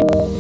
Well,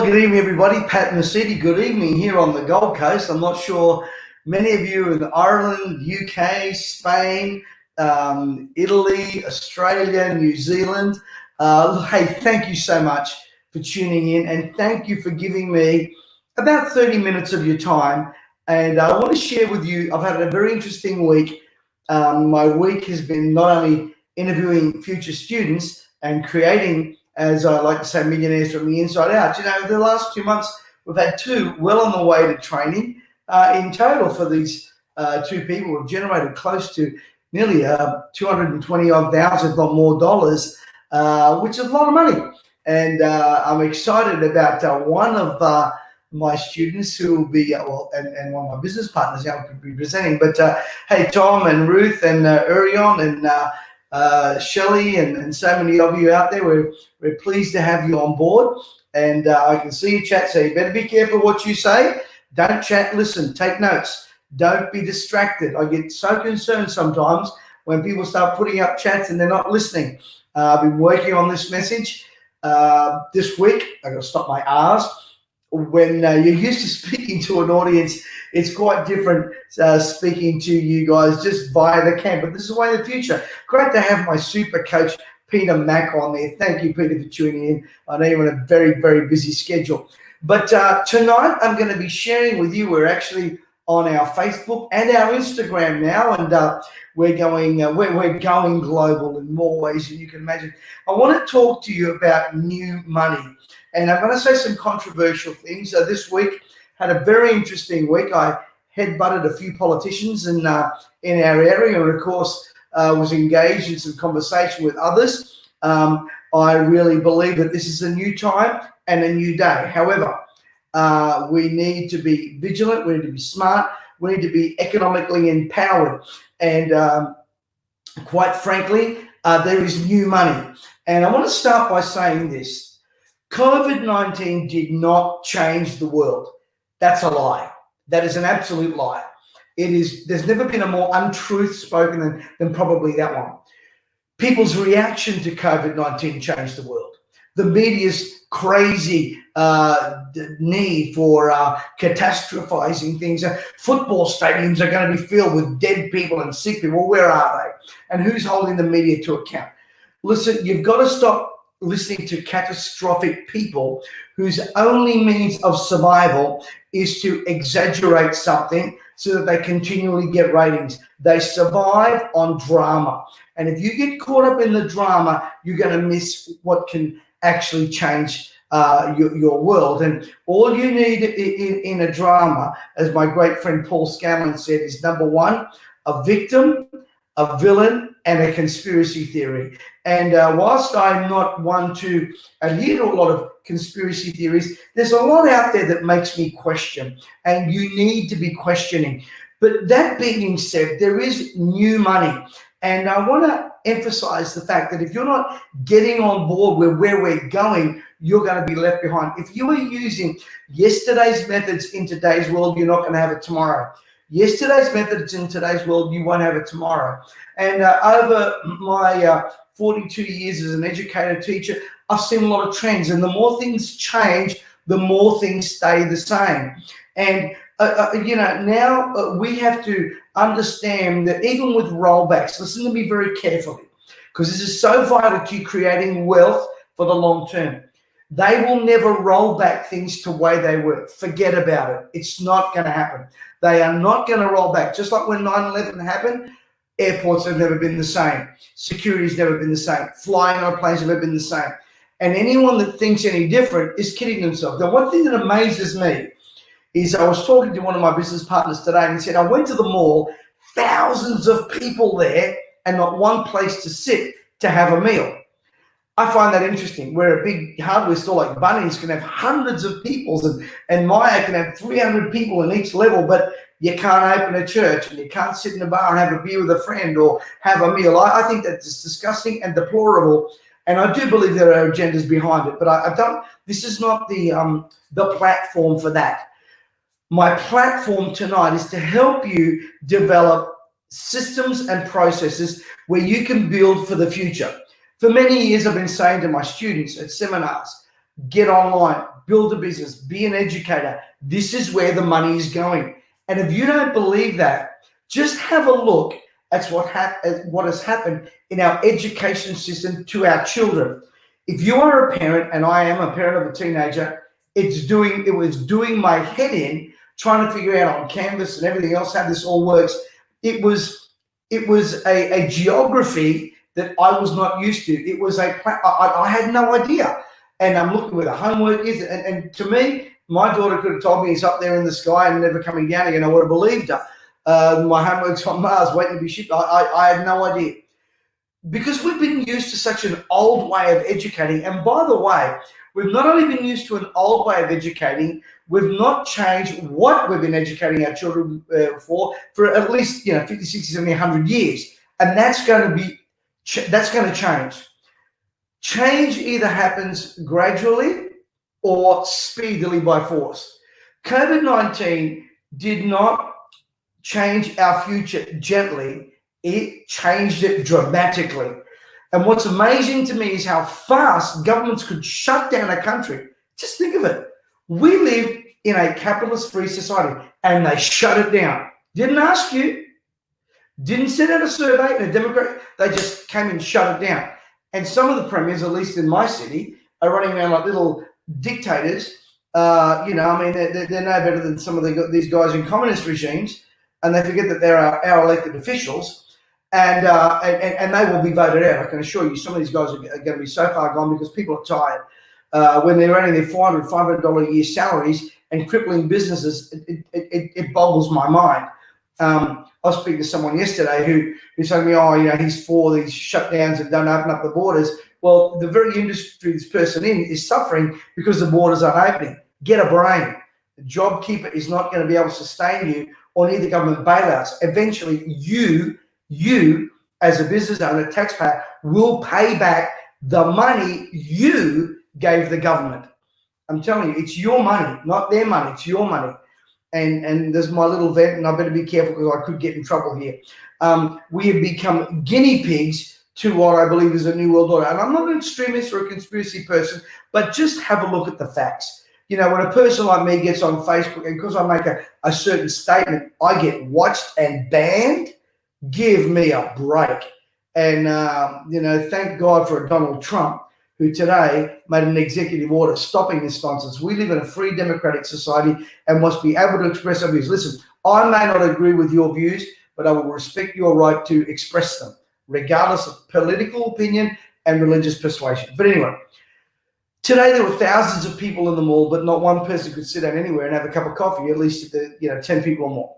good evening, everybody. Pat Mesiti, good evening here on the Gold Coast. I'm not sure many of you in Ireland, UK, Spain, Italy, Australia, New Zealand. Hey, thank you so much for tuning in, and thank you for giving me about 30 minutes of your time. And I want to share with you, I've had a very interesting week. My week has been not only interviewing future students and creating, as I like to say, millionaires from the inside out. You know, the last 2 months, we've had two well on the way to training. In total for these two people, we've generated close to nearly 220,000 or more dollars, which is a lot of money. And I'm excited about one of my students who will be, and one of my business partners now could be presenting. But hey, Tom and Ruth and Urion and Shelley and so many of you out there, we're pleased to have you on board. And I can see your chat, so you better be careful what you say. Don't chat, listen, take notes. Don't be distracted. I get so concerned sometimes when people start putting up chats and they're not listening. I've been working on this message this week. I've got to stop my R's. When you're used to speaking to an audience, it's quite different speaking to you guys just via the cam. But this is the way of the future. Great to have my super coach, Peter Mack, on there. Thank you, Peter, for tuning in. I know you're on a very, very busy schedule. But tonight I'm going to be sharing with you, we're actually on our Facebook and our Instagram now, and we're going global in more ways than you can imagine. I want to talk to you about new money. And I'm going to say some controversial things. This week, had a very interesting week. I headbutted a few politicians in our area, and of course, was engaged in some conversation with others. I really believe that this is a new time and a new day. However, we need to be vigilant. We need to be smart. We need to be economically empowered. And quite frankly, there is new money. And I want to start by saying this. COVID-19 did not change the world. That's a lie. That is an absolute lie. There's never been a more untruth spoken than probably that one. People's reaction to COVID-19 changed the world. The media's crazy need for catastrophizing things. Football stadiums are going to be filled with dead people and sick people. Where are they? And who's holding the media to account? Listen, you've got to stop listening to catastrophic people whose only means of survival is to exaggerate something so that they continually get ratings. They survive on drama. And if you get caught up in the drama, you're going to miss what can actually change your world. And all you need in a drama, as my great friend Paul Scanlon said, is number one, a victim, a villain, and a conspiracy theory. And whilst I'm not one to adhere to a lot of conspiracy theories, there's a lot out there that makes me question, and you need to be questioning. But that being said, there is new money. And I want to emphasize the fact that if you're not getting on board with where we're going, you're going to be left behind. If you are using yesterday's methods in today's world, you're not going to have it tomorrow. Yesterday's methods in today's world, you won't have it tomorrow. And over my 42 years as an educator teacher, I've seen a lot of trends. And the more things change, the more things stay the same. And, now we have to understand that even with rollbacks, listen to me very carefully, because this is so vital to creating wealth for the long term. They will never roll back things to the way they were. Forget about it. It's not going to happen. They are not going to roll back. Just like when 9/11 happened, airports have never been the same. Security's never been the same. Flying on planes have never been the same. And anyone that thinks any different is kidding themselves. Now, one thing that amazes me is I was talking to one of my business partners today, and he said, I went to the mall, thousands of people there, and not one place to sit to have a meal. I find that interesting. Where a big hardware store like Bunnings can have hundreds of people, and Maya can have 300 people in each level, but you can't open a church and you can't sit in a bar and have a beer with a friend or have a meal. I think that's disgusting and deplorable, and I do believe there are agendas behind it, but I don't. This is not the platform for that. My platform tonight is to help you develop systems and processes where you can build for the future. For many years, I've been saying to my students at seminars, get online, build a business, be an educator. This is where the money is going. And if you don't believe that, just have a look at what has happened in our education system to our children. If you are a parent, and I am a parent of a teenager, it was doing my head in trying to figure out on Canvas and everything else how this all works. It was a geography that I was not used to. It was I had no idea. And I'm looking where the homework is. And to me, my daughter could have told me it's up there in the sky and never coming down again. I would have believed her. My homework's on Mars waiting to be shipped. I had no idea. Because we've been used to such an old way of educating. And by the way, we've not only been used to an old way of educating, we've not changed what we've been educating our children for at least 50, 60, 70, 100 years. And that's going to change. Change either happens gradually or speedily by force. COVID-19 did not change our future gently. It changed it dramatically. And what's amazing to me is how fast governments could shut down a country. Just think of it. We live in a capitalist-free society, and they shut it down. Didn't ask you. Didn't send out a survey in a Democrat. They just came and shut it down. And some of the premiers, at least in my city, are running around like little dictators. They're no better than some of these guys in communist regimes, and they forget that they're our elected officials. And they will be voted out. I can assure you, some of these guys are going to be so far gone because people are tired. When they're earning their $500 a year salaries and crippling businesses, it boggles my mind. I was speaking to someone yesterday who told me, he's for these shutdowns and don't open up the borders. Well, the very industry this person in is suffering because the borders aren't opening. Get a brain. The JobKeeper is not going to be able to sustain you or need the government bailouts. Eventually, you as a business owner, taxpayer, will pay back the money you gave the government. I'm telling you, it's your money, not their money. It's your money. And there's my little vent, and I better be careful because I could get in trouble here. We have become guinea pigs to what I believe is a new world order. And I'm not an extremist or a conspiracy person, but just have a look at the facts. When a person like me gets on Facebook, and because I make a certain statement, I get watched and banned. Give me a break. And, thank God for Donald Trump, who today made an executive order stopping this nonsense. We live in a free democratic society and must be able to express our views. Listen, I may not agree with your views, but I will respect your right to express them, regardless of political opinion and religious persuasion. But anyway, today there were thousands of people in the mall, but not one person could sit down anywhere and have a cup of coffee, at least 10 people or more.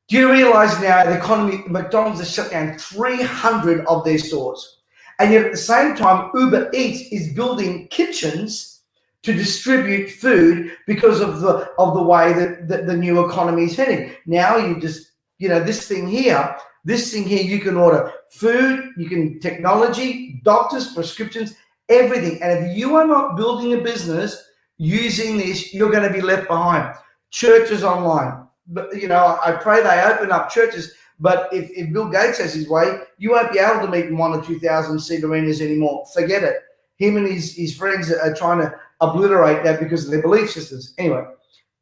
Do you realize now the economy, McDonald's has shut down 300 of their stores? And yet at the same time, Uber Eats is building kitchens to distribute food because of the way that the new economy is heading. Now you just, this thing here, you can order food, you can technology, doctors, prescriptions, everything. And if you are not building a business using this, you're going to be left behind. Churches online. But, I pray they open up churches. But if Bill Gates has his way, you won't be able to meet in 1,000 or 2,000 seat arenas anymore. Forget it. Him and his friends are trying to obliterate that because of their belief systems. Anyway,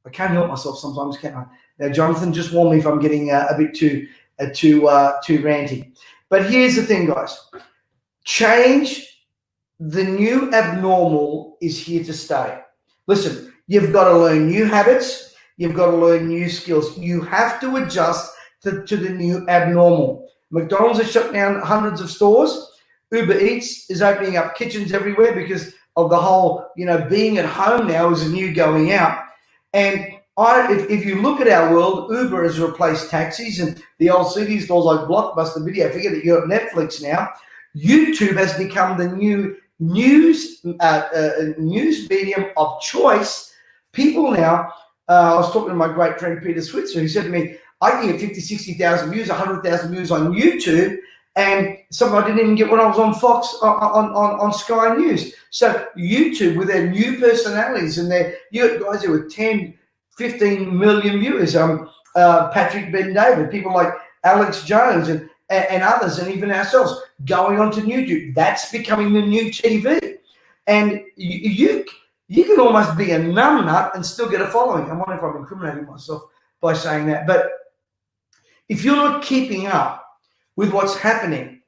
I can't help myself sometimes, can I? Now, Jonathan, just warn me if I'm getting a bit too ranty. But here's the thing, guys. Change, the new abnormal, is here to stay. Listen, you've got to learn new habits. You've got to learn new skills. You have to adjust to the new abnormal. McDonald's has shut down hundreds of stores. Uber Eats is opening up kitchens everywhere because of the whole, being at home now is a new going out. And if you look at our world, Uber has replaced taxis and the old CD stores like Blockbuster Video. Forget it, you've got Netflix now. YouTube has become the new news medium of choice. People now, I was talking to my great friend Peter Switzer, who said to me, I can get 50, 60,000 views, 100,000 views on YouTube, and some I didn't even get when I was on Fox, on Sky News. So YouTube, with their new personalities and you got guys who are 10, 15 million viewers. Patrick Ben David, people like Alex Jones and others, and even ourselves going onto YouTube. That's becoming the new TV. And you can almost be a numbnut and still get a following. I wonder if I'm incriminating myself by saying that. But if you're not keeping up with what's happening,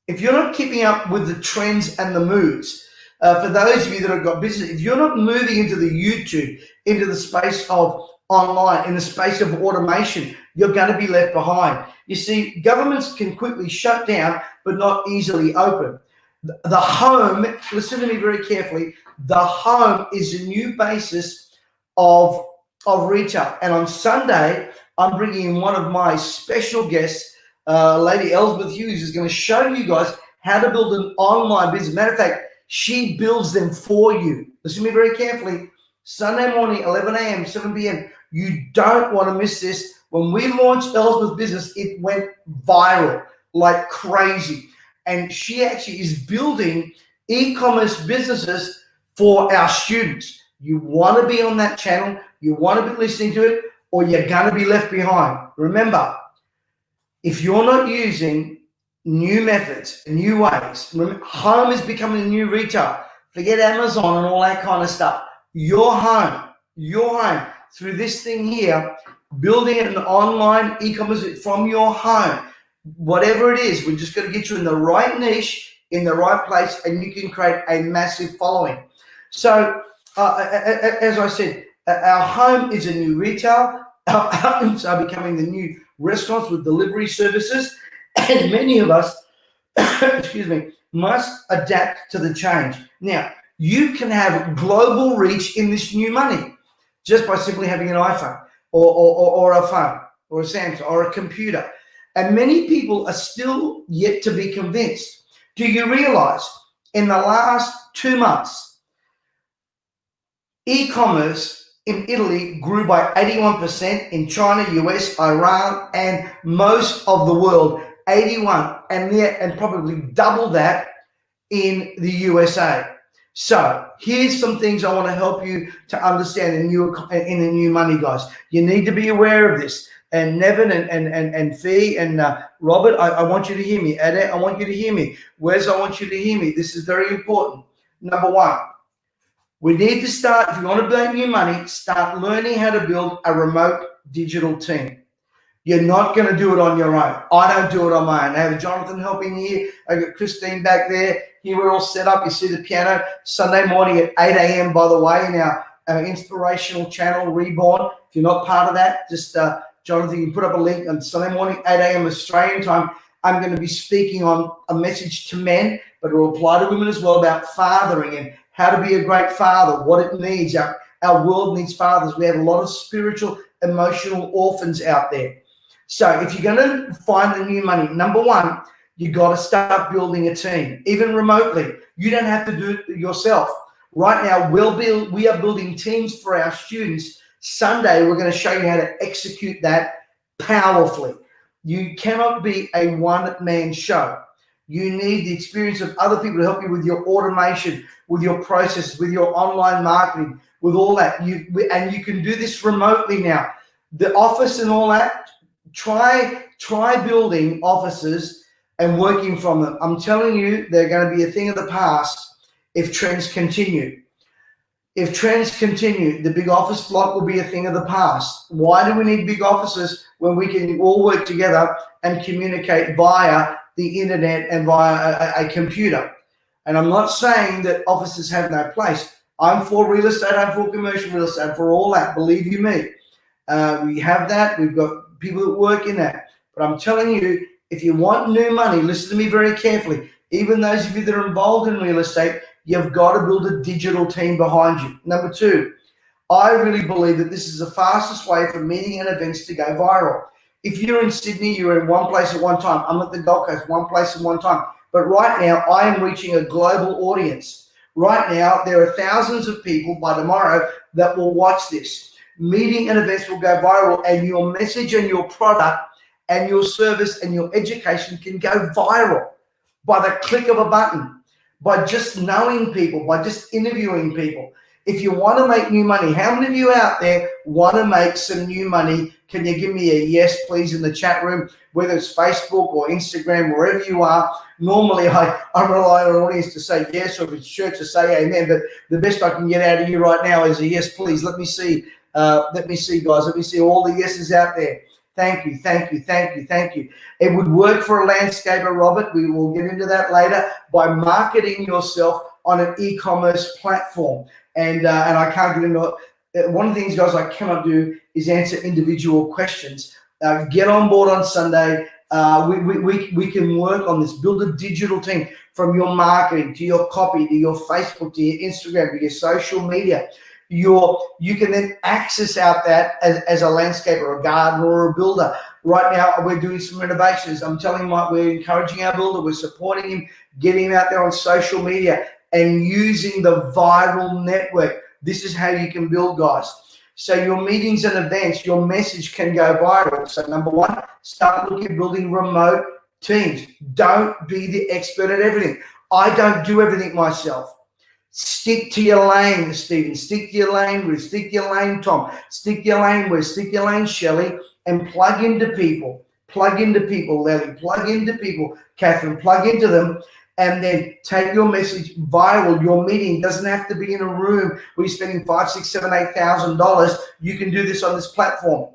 if you're not keeping up with the trends and the moves, for those of you that have got business, if you're not moving into the YouTube, into the space of online, in the space of automation, you're going to be left behind. You see, governments can quickly shut down, but not easily open. The home, listen to me very carefully, the home is a new basis of retail. And on Sunday, I'm bringing in one of my special guests, Lady Elizabeth Hughes, is going to show you guys how to build an online business. Matter of fact, she builds them for you. Listen to me very carefully. Sunday morning, 11 a.m., 7 p.m. You don't want to miss this. When we launched Elizabeth's business, it went viral like crazy. And she actually is building e-commerce businesses for our students. You want to be on that channel, you want to be listening to it, or you're going to be left behind. Remember, if you're not using new methods, new ways, home is becoming a new retail. Forget Amazon and all that kind of stuff. Your home through this thing here, building an online e-commerce from your home. Whatever it is, we're just going to get you in the right niche, in the right place, and you can create a massive following. So, as I said, our home is a new retail. Our homes are becoming the new restaurants with delivery services, and many of us, excuse me, must adapt to the change. Now, you can have global reach in this new money just by simply having an iPhone or a phone or a Samsung or a computer. And many people are still yet to be convinced. Do you realize in the last 2 months, e-commerce in Italy grew by 81%, in China, US, Iran, and most of the world, 81, and probably double that in the USA. So here's some things I want to help you to understand in the new money, guys. You need to be aware of this. And Nevin and Fee and Robert, I want you to hear me. Ade, I want you to hear me. Wes, I want you to hear me. This is very important. Number one, we need to start, if you want to build new money, start learning how to build a remote digital team. You're not going to do it on your own. I don't do it on my own. I have Jonathan helping here. I got Christine back there. Here we're all set up. You see the piano. Sunday morning at 8 a.m., by the way, in our inspirational channel, Reborn. If you're not part of that, just Jonathan, you can put up a link on Sunday morning, 8 a.m. Australian time. I'm going to be speaking on a message to men, but it will apply to women as well, about fathering and how to be a great father, what it needs. Our world needs fathers. We have a lot of spiritual, emotional orphans out there. So if you're going to find the new money, number one, you got to start building a team, even remotely. You don't have to do it yourself. Right now, we are building teams for our students. Sunday, we're going to show you how to execute that powerfully. You cannot be a one-man show. You need the experience of other people to help you with your automation, with your processes, with your online marketing, with all that. And you can do this remotely now. The office and all that, try building offices and working from them. I'm telling you, they're going to be a thing of the past if trends continue. If trends continue, the big office block will be a thing of the past. Why do we need big offices when we can all work together and communicate via the internet and via a computer? And I'm not saying that offices have no place. I'm for real estate, I'm for commercial real estate, I'm for all that, believe you me. We have that, we've got people that work in that. But I'm telling you, if you want new money, listen to me very carefully. Even those of you that are involved in real estate, you've got to build a digital team behind you. Number two, I really believe that this is the fastest way for meeting and events to go viral. If you're in Sydney, you're in one place at one time. I'm at the Gold Coast, one place at one time. But right now, I am reaching a global audience. Right now, there are thousands of people by tomorrow that will watch this. Meeting and events will go viral, and your message and your product and your service and your education can go viral by the click of a button, by just knowing people, by just interviewing people. If you want to make new money, how many of you out there want to make some new money? Can you give me a yes, please, in the chat room, whether it's Facebook or Instagram, wherever you are? Normally, I rely on an audience to say yes, or if it's church to say amen, but the best I can get out of you right now is a yes, please. Let me see, guys. Let me see all the yeses out there. Thank you, thank you, thank you, thank you. It would work for a landscaper, Robert. We will get into that later, by marketing yourself on an e-commerce platform. And I can't get into it. One of the things, guys, I cannot do is answer individual questions. Get on board on Sunday. We can work on this. Build a digital team, from your marketing to your copy to your Facebook to your Instagram to your social media. You can then access out that as a landscaper, a gardener, or a builder. Right now, we're doing some renovations. I'm telling Mike, we're encouraging our builder, we're supporting him, getting him out there on social media and using the viral network. This is how you can build, guys. So your meetings and events, your message can go viral. So number one, start looking at building remote teams. Don't be the expert at everything. I don't do everything myself. Stick to your lane, Stephen. Stick to your lane, Ruth. Stick to your lane, Tom. Stick to your lane, Wes. Stick to your lane, Shelley. And plug into people. Plug into people, Lely. Plug into people, Catherine. Plug into them. And then take your message viral. Your meeting doesn't have to be in a room where you're spending $5,000, $6,000, $7,000, $8,000. You can do this on this platform.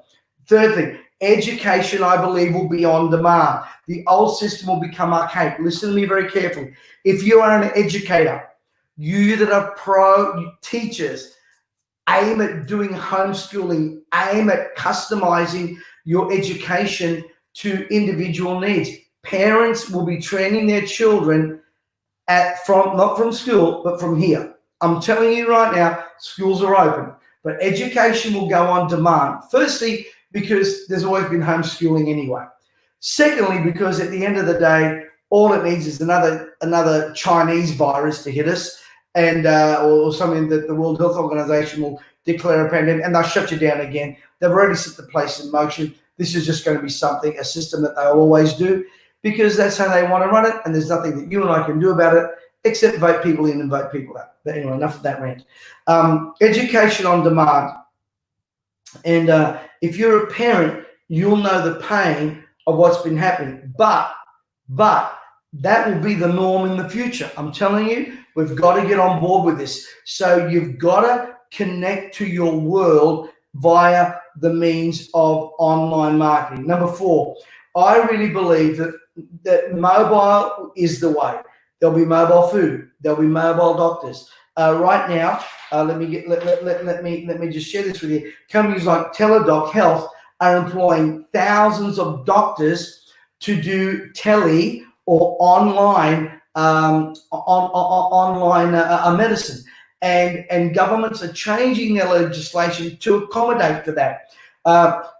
Third thing, education, I believe, will be on demand. The old system will become archaic. Listen to me very carefully. If you are an educator, you that are pro teachers, aim at doing homeschooling, aim at customizing your education to individual needs. Parents will be training their children not from school, but from here. I'm telling you right now, schools are open, but education will go on demand. Firstly, because there's always been homeschooling anyway. Secondly, because at the end of the day, all it needs is another Chinese virus to hit us, and or something that the World Health Organization will declare a pandemic, and they'll shut you down again. They've already set the place in motion. This is just going to be a system that they'll always do, because that's how they want to run it, and there's nothing that you and I can do about it except vote people in and vote people out. But anyway, enough of that rant. Education on demand. And if you're a parent, you'll know the pain of what's been happening. But that will be the norm in the future. I'm telling you, we've got to get on board with this. So you've got to connect to your world via the means of online marketing. Number 4, I really believe that mobile is the way. There'll be mobile food. There'll be mobile doctors. Right now, let me just share this with you. Companies like Teladoc Health are employing thousands of doctors to do tele or online medicine, and governments are changing their legislation to accommodate for that.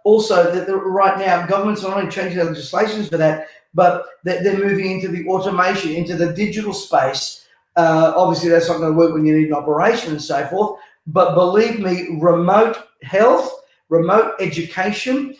Also, right now, governments are not only changing their legislations for that, but they're moving into the automation, into the digital space. Obviously, that's not going to work when you need an operation and so forth. But believe me, remote health, remote education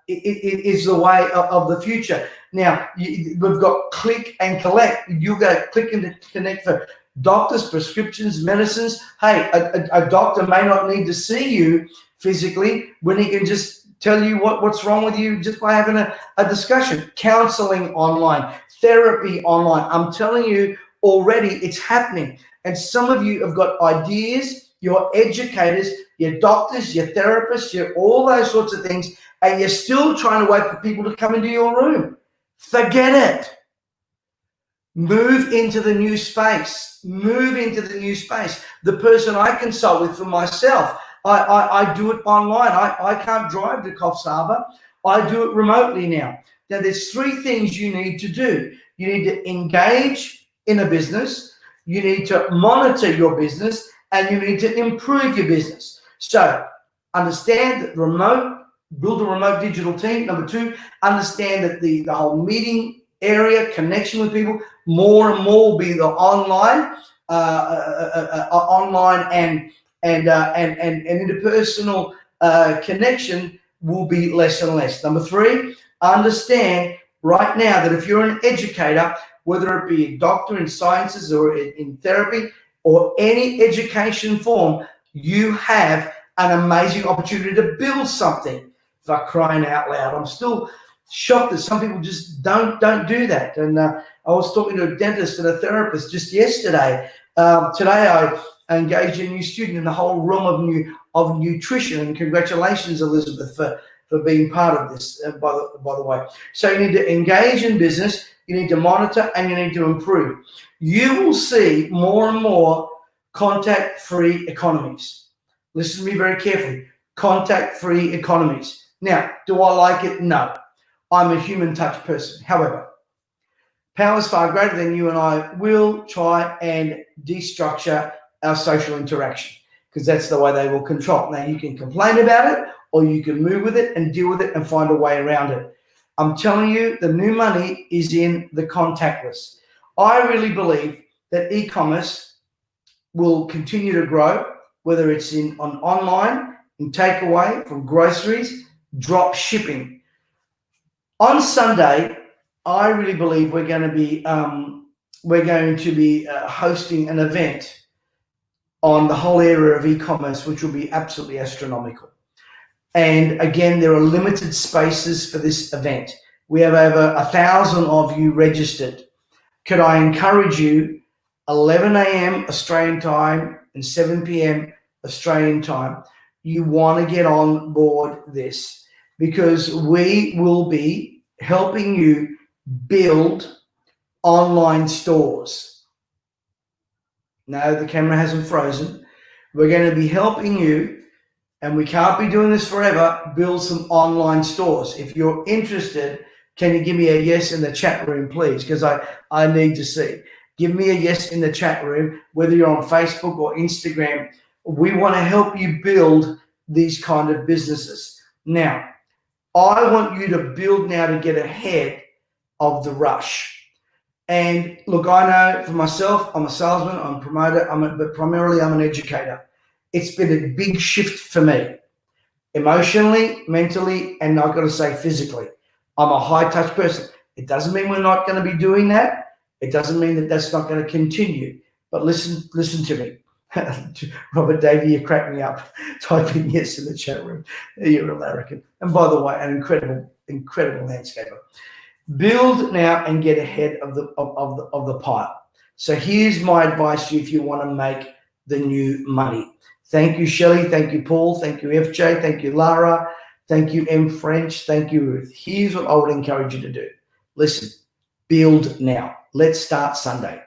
is the way of the future. Now, we've got click and collect. You go click and connect for doctors, prescriptions, medicines. Hey, a doctor may not need to see you physically when he can just tell you what's wrong with you just by having a discussion. Counseling online, therapy online. I'm telling you already, it's happening. And some of you have got ideas. You're educators, you're doctors, you're therapists, you're all those sorts of things, and you're still trying to wait for people to come into your room. Forget it. Move into the new space. Move into the new space. The person I consult with for myself, I do it online. I can't drive to Coffs Harbour. I do it remotely now. Now, there's 3 things you need to do. You need to engage in a business. You need to monitor your business, and you need to improve your business. So understand that build a remote digital team. Number 2, understand that the whole meeting area, connection with people, more and more will be the online and interpersonal connection will be less and less. Number 3, understand right now that if you're an educator, whether it be a doctor in sciences or in therapy, or any education form, you have an amazing opportunity to build something. For crying out loud, I'm still shocked that some people just don't do that. And I was talking to a dentist and a therapist just yesterday. Today I engaged a new student in the whole realm of nutrition, and congratulations, Elizabeth, for being part of this, by the way. So you need to engage in business, you need to monitor, and you need to improve. You will see more and more contact-free economies. Listen to me very carefully. Contact-free economies. Now, do I like it? No. I'm a human touch person. However, powers far greater than you and I will try and destructure our social interaction, because that's the way they will control. Now, you can complain about it, or you can move with it and deal with it and find a way around it. I'm telling you, the new money is in the contactless. I really believe that e-commerce will continue to grow, whether it's on online, in takeaway, from groceries, drop shipping. On Sunday, I really believe we're going to be hosting an event on the whole area of e-commerce, which will be absolutely astronomical. And again, there are limited spaces for this event. We have over 1,000 of you registered. Could I encourage you, 11 a.m. Australian time and 7 p.m. Australian time, you want to get on board this, because we will be helping you build online stores. No, the camera hasn't frozen. We're going to be helping you, and we can't be doing this forever, build some online stores. If you're interested, can you give me a yes in the chat room, please? Because I need to see. Give me a yes in the chat room, whether you're on Facebook or Instagram. We want to help you build these kind of businesses. Now, I want you to build now to get ahead of the rush. And look, I know for myself, I'm a salesman, I'm a promoter, but primarily I'm an educator. It's been a big shift for me, emotionally, mentally, and I've got to say physically. I'm a high-touch person. It doesn't mean we're not going to be doing that. It doesn't mean that that's not going to continue. But listen to me. Robert Davey, you crack me up. Typing yes in the chat room. You're a larrikin. And by the way, an incredible landscaper. Build now and get ahead of the pile. So here's my advice to you if you want to make the new money. Thank you, Shelley. Thank you, Paul. Thank you, FJ. Thank you, Lara. Thank you, M. French. Thank you, Ruth. Here's what I would encourage you to do. Listen, build now. Let's start Sunday.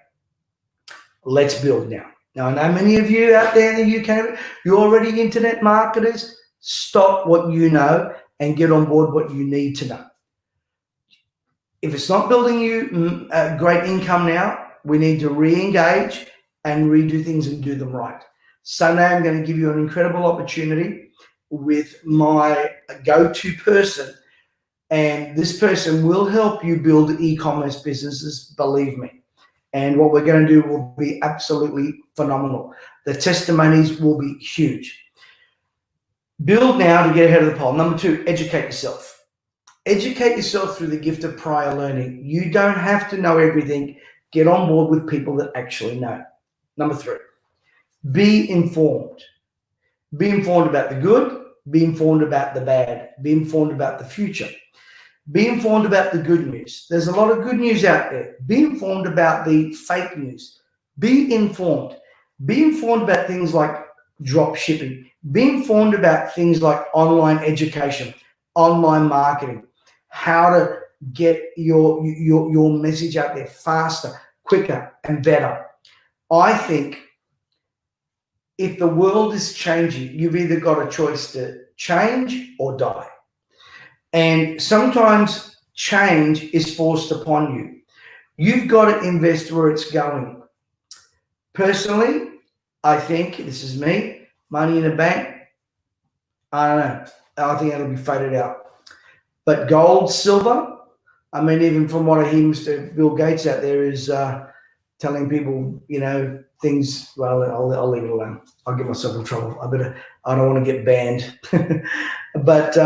Let's build now. Now, I know many of you out there in the UK, you're already internet marketers. Stop what you know and get on board what you need to know. If it's not building you a great income now, we need to re-engage and redo things and do them right. Sunday, I'm going to give you an incredible opportunity with my go-to person, and this person will help you build e-commerce businesses, believe me. And what we're going to do will be absolutely phenomenal. The testimonies will be huge. Build now to get ahead of the pole. Number 2, educate yourself. Educate yourself through the gift of prior learning. You don't have to know everything. Get on board with people that actually know. Number 3, be informed. Be informed about the good. Be informed about the bad. Be informed about the future. Be informed about the good news. There's a lot of good news out there. Be informed about the fake news. Be informed. Be informed about things like drop shipping. Be informed about things like online education, online marketing, how to get your message out there faster, quicker, and better. I think if the world is changing, you've either got a choice to change or die. And sometimes change is forced upon you. You've got to invest where it's going. Personally, I think, this is me, money in the bank, I don't know. I think it'll be faded out. But gold, silver, I mean, even from what I hear Mr. Bill Gates out there is telling people, things, well, I'll leave it alone. I'll get myself in trouble. I don't want to get banned. But,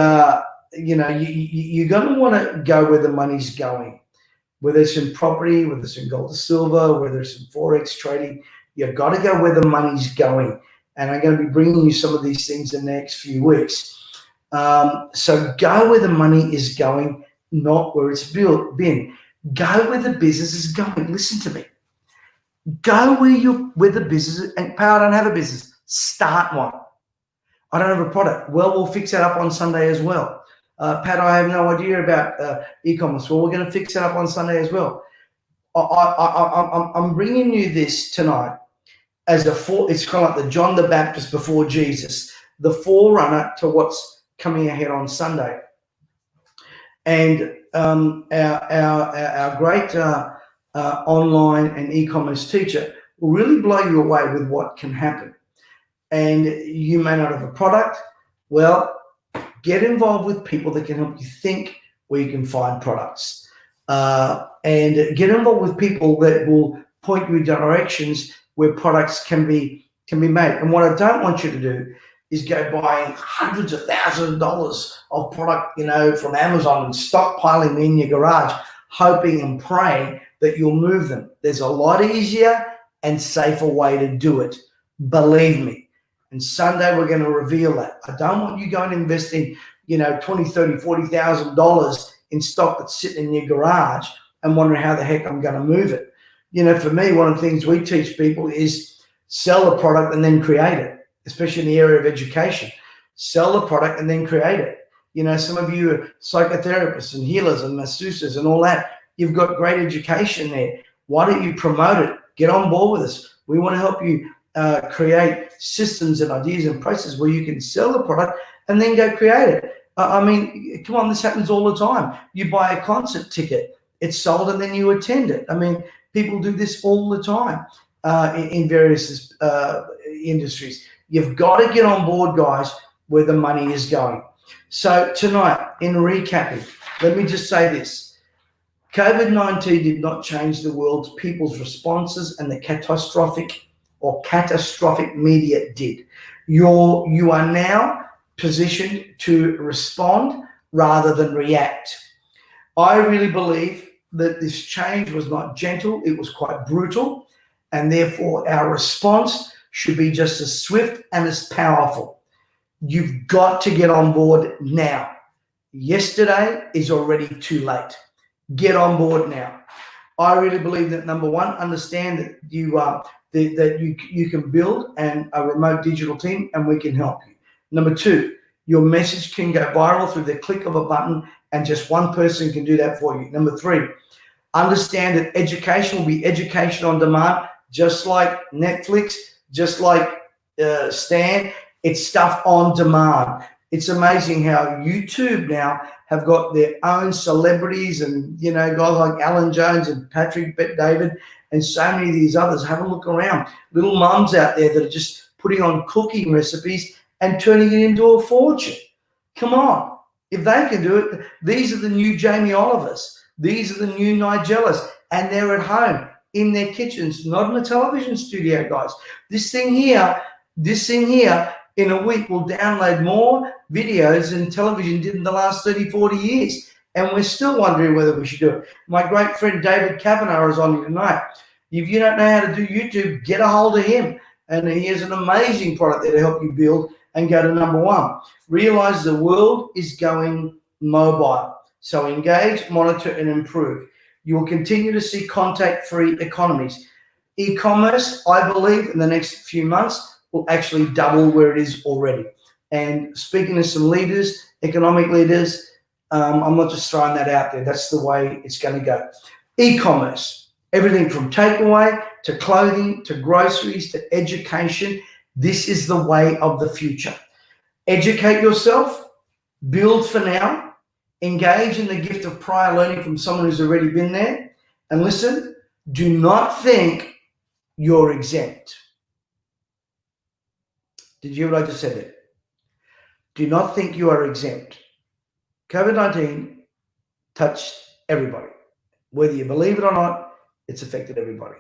you're going to want to go where the money's going, whether it's in property, whether it's in gold or silver, whether it's in Forex trading. You've got to go where the money's going. And I'm going to be bringing you some of these things in the next few weeks. So go where the money is going, not where it's been. Go where the business is going. Listen to me. Go where the business is. And Pat, I don't have a business. Start one. I don't have a product. Well, we'll fix that up on Sunday as well. Pat, I have no idea about e-commerce. Well, we're going to fix that up on Sunday as well. I'm bringing you this tonight as it's kind of like the John the Baptist before Jesus, the forerunner to what's coming ahead on Sunday. And our great online and e-commerce teacher will really blow you away with what can happen. And you may not have a product. Well, get involved with people that can help you think where you can find products. And get involved with people that will point you in directions where products can be made. And what I don't want you to do is go buying hundreds of thousands of dollars of product, from Amazon and stockpiling them in your garage, hoping and praying that you'll move them. There's a lot easier and safer way to do it. Believe me. And Sunday we're going to reveal that. I don't want you going investing, $20, $30, $40,000 in stock that's sitting in your garage and wondering how the heck I'm going to move it. For me, one of the things we teach people is sell the product and then create it, especially in the area of education. Sell the product and then create it. Some of you are psychotherapists and healers and masseuses and all that. You've got great education there. Why don't you promote it? Get on board with us. We want to help you create systems and ideas and processes where you can sell the product and then go create it. Come on, this happens all the time. You buy a concert ticket, it's sold, and then you attend it. People do this all the time in various industries. You've got to get on board, guys, where the money is going. So tonight, in recapping, let me just say this. COVID-19 did not change the world's people's responses, and the catastrophic media did. You are now positioned to respond rather than react. I really believe that this change was not gentle, it was quite brutal, and therefore our response should be just as swift and as powerful. You've got to get on board now. Yesterday is already too late. Get on board now. I really believe that, number one, understand that you can build a remote digital team and we can help you. Number two, your message can go viral through the click of a button and just one person can do that for you. Number three, understand that education will be education on demand, just like Netflix, just like Stan. It's stuff on demand. It's amazing how YouTube now have got their own celebrities and, guys like Alan Jones and Patrick Bet-David and so many of these others. Have a look around. Little mums out there that are just putting on cooking recipes and turning it into a fortune. Come on. If they can do it, these are the new Jamie Olivers. These are the new Nigellas. And they're at home in their kitchens, not in a television studio, guys. This thing here in a week will download more videos than television did in the last 30, 40 years. And we're still wondering whether we should do it. My great friend David Kavanagh is on here tonight. If you don't know how to do YouTube, get a hold of him. And he has an amazing product there to help you build and go to number one. Realize the world is going mobile. So engage, monitor, and improve. You will continue to see contact-free economies. E-commerce, I believe, in the next few months will actually double where it is already. And speaking to some leaders, economic leaders, I'm not just throwing that out there. That's the way it's going to go. E-commerce, everything from takeaway to clothing to groceries to education. This is the way of the future. Educate yourself, build for now, engage in the gift of prior learning from someone who's already been there. And listen, do not think you're exempt. Did you hear what I just said there? Do not think you are exempt. COVID-19 touched everybody. Whether you believe it or not, it's affected everybody.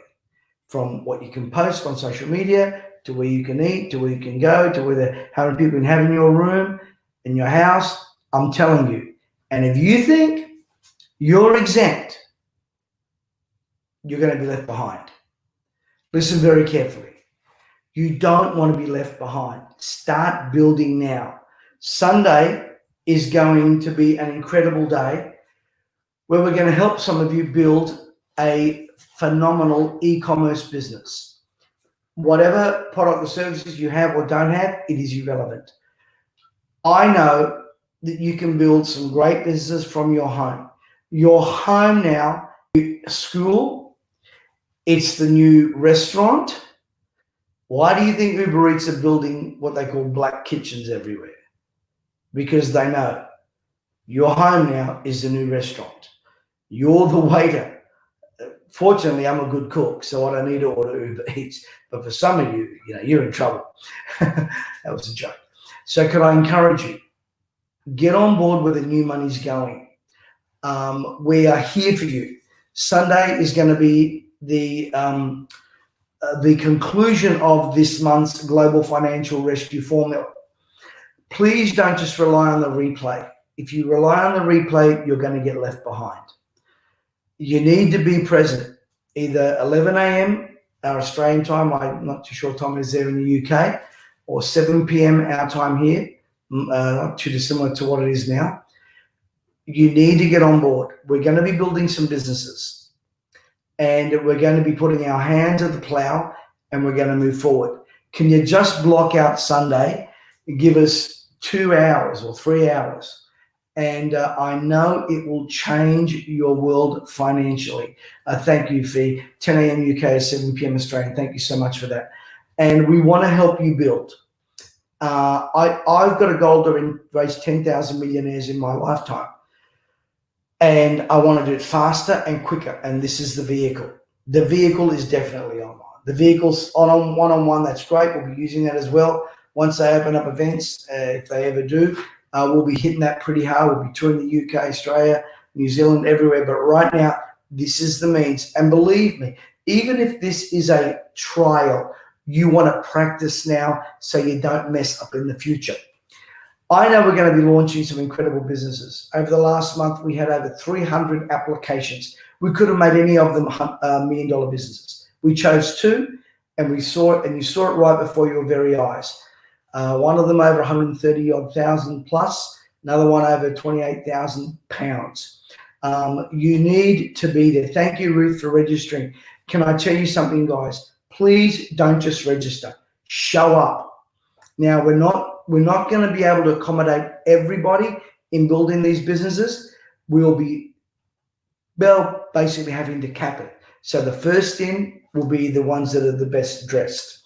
From what you can post on social media, to where you can eat, to where you can go, to how many people you can have in your room, in your house. I'm telling you. And if you think you're exempt, you're going to be left behind. Listen very carefully. You don't want to be left behind. Start building now. Sunday is going to be an incredible day where we're going to help some of you build a phenomenal e-commerce business. Whatever product or services you have or don't have, it is irrelevant. I know that you can build some great business from your home. Your home now, school, it's the new restaurant. Why do you think Uber Eats are building what they call black kitchens everywhere? Because they know your home now is the new restaurant. You're the waiter. Fortunately, I'm a good cook, so I don't need to order Uber Eats. But for some of you, you're in trouble. That was a joke. So could I encourage you, get on board where the new money's going. We are here for you. Sunday is going to be the conclusion of this month's Global Financial Rescue Formula. Please don't just rely on the replay. If you rely on the replay, you're going to get left behind. You need to be present, either 11 a.m. our Australian time, I'm not too sure what time it is there in the UK, or 7 p.m. our time here, not too dissimilar to what it is now. You need to get on board. We're going to be building some businesses, and we're going to be putting our hands at the plow, and we're going to move forward. Can you just block out Sunday and give us 2 hours or 3 hours? And I know it will change your world financially. Thank you, Fee. 10 a.m. UK, 7 p.m. Australian. Thank you so much for that. And we want to help you build. I've got a goal to raise 10,000 millionaires in my lifetime. And I want to do it faster and quicker. And this is the vehicle. The vehicle is definitely online. The vehicle's on one-on-one. That's great. We'll be using that as well. Once they open up events, if they ever do, we'll be hitting that pretty hard. We'll be touring the UK, Australia, New Zealand, everywhere. But right now, this is the means. And believe me, even if this is a trial, you want to practice now so you don't mess up in the future. I know we're going to be launching some incredible businesses. Over the last month, we had over 300 applications. We could have made any of them $1 million businesses. We chose 2, and we saw it, and you saw it right before your very eyes. One of them over 130,000 plus, another one over 28,000 pounds. You need to be there. Thank you, Ruth, for registering. Can I tell you something, guys? Please don't just register. Show up. Now, we're not going to be able to accommodate everybody in building these businesses. We'll be basically having to cap it. So the first in will be the ones that are the best dressed.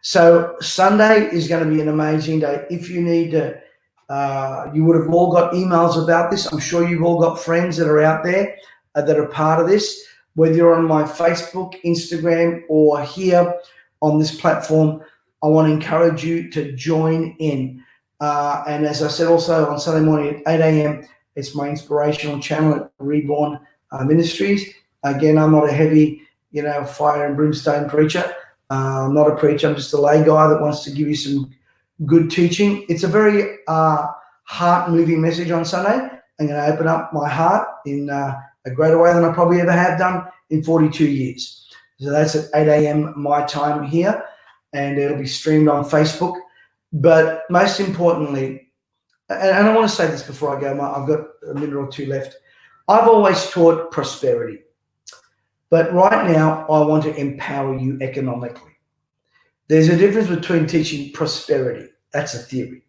So Sunday is going to be an amazing day. If you need to, you would have all got emails about this. I'm sure you've all got friends that are out there that are part of this. Whether you're on my Facebook, Instagram, or here on this platform, I want to encourage you to join in. And as I said, also on Sunday morning at 8 a.m., it's my inspirational channel at Reborn Ministries. Again, I'm not a heavy, fire and brimstone preacher. I'm not a preacher. I'm just a lay guy that wants to give you some good teaching. It's a very heart-moving message on Sunday. I'm going to open up my heart in a greater way than I probably ever have done in 42 years. So that's at 8 a.m. my time here, and it'll be streamed on Facebook. But most importantly, and I want to say this before I go, I've got a minute or 2 left. I've always taught prosperity. But right now, I want to empower you economically. There's a difference between teaching prosperity. That's a theory,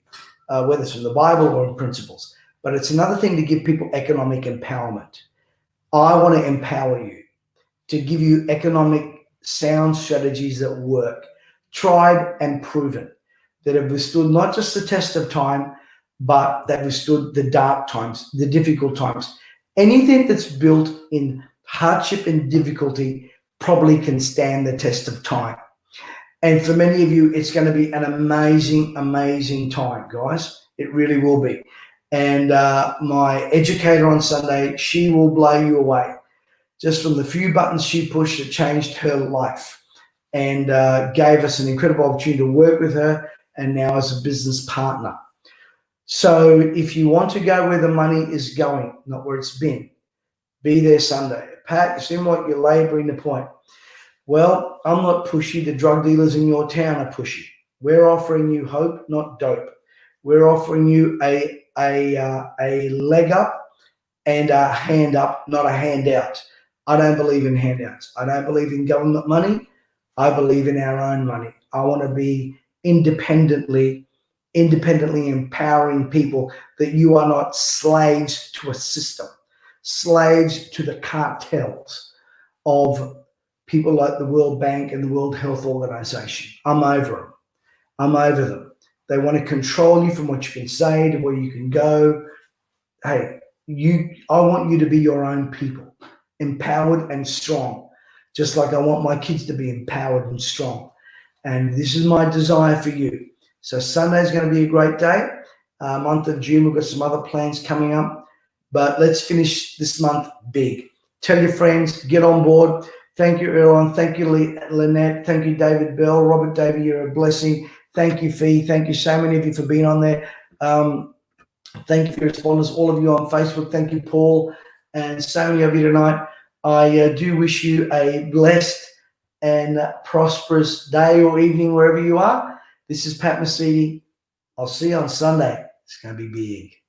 whether it's from the Bible or in principles. But it's another thing to give people economic empowerment. I want to empower you to give you economic sound strategies that work, tried and proven, that have withstood not just the test of time, but that withstood the dark times, the difficult times. Anything that's built in hardship and difficulty probably can stand the test of time. And for many of you, it's going to be an amazing, amazing time, guys. It really will be. And my educator on Sunday, she will blow you away. Just from the few buttons she pushed, it changed her life and gave us an incredible opportunity to work with her, and now as a business partner. So if you want to go where the money is going, not where it's been, be there Sunday. Pat, you seem like you're labouring the point. Well, I'm not pushy. The drug dealers in your town are pushy. We're offering you hope, not dope. We're offering you a leg up and a hand up, not a handout. I don't believe in handouts. I don't believe in government money. I believe in our own money. I want to be independently empowering people, that you are not slaves to a system, slaves to the cartels of people like the World Bank and the World Health Organization. I'm over them. I'm over them. They want to control you from what you can say to where you can go. Hey, I want you to be your own people, empowered and strong, just like I want my kids to be empowered and strong. And this is my desire for you. So Sunday's going to be a great day. Month of June, we've got some other plans coming up, but let's finish this month big. Tell your friends, get on board. Thank you, everyone. Thank you, Lynette. Thank you, David Bell. Robert Davey, you're a blessing. Thank you, Fee. Thank you so many of you for being on there. Thank you for your responders, all of you on Facebook. Thank you, Paul, and so many of you tonight. I do wish you a blessed and prosperous day or evening wherever you are. This is Pat Mesiti. I'll see you on Sunday. It's going to be big.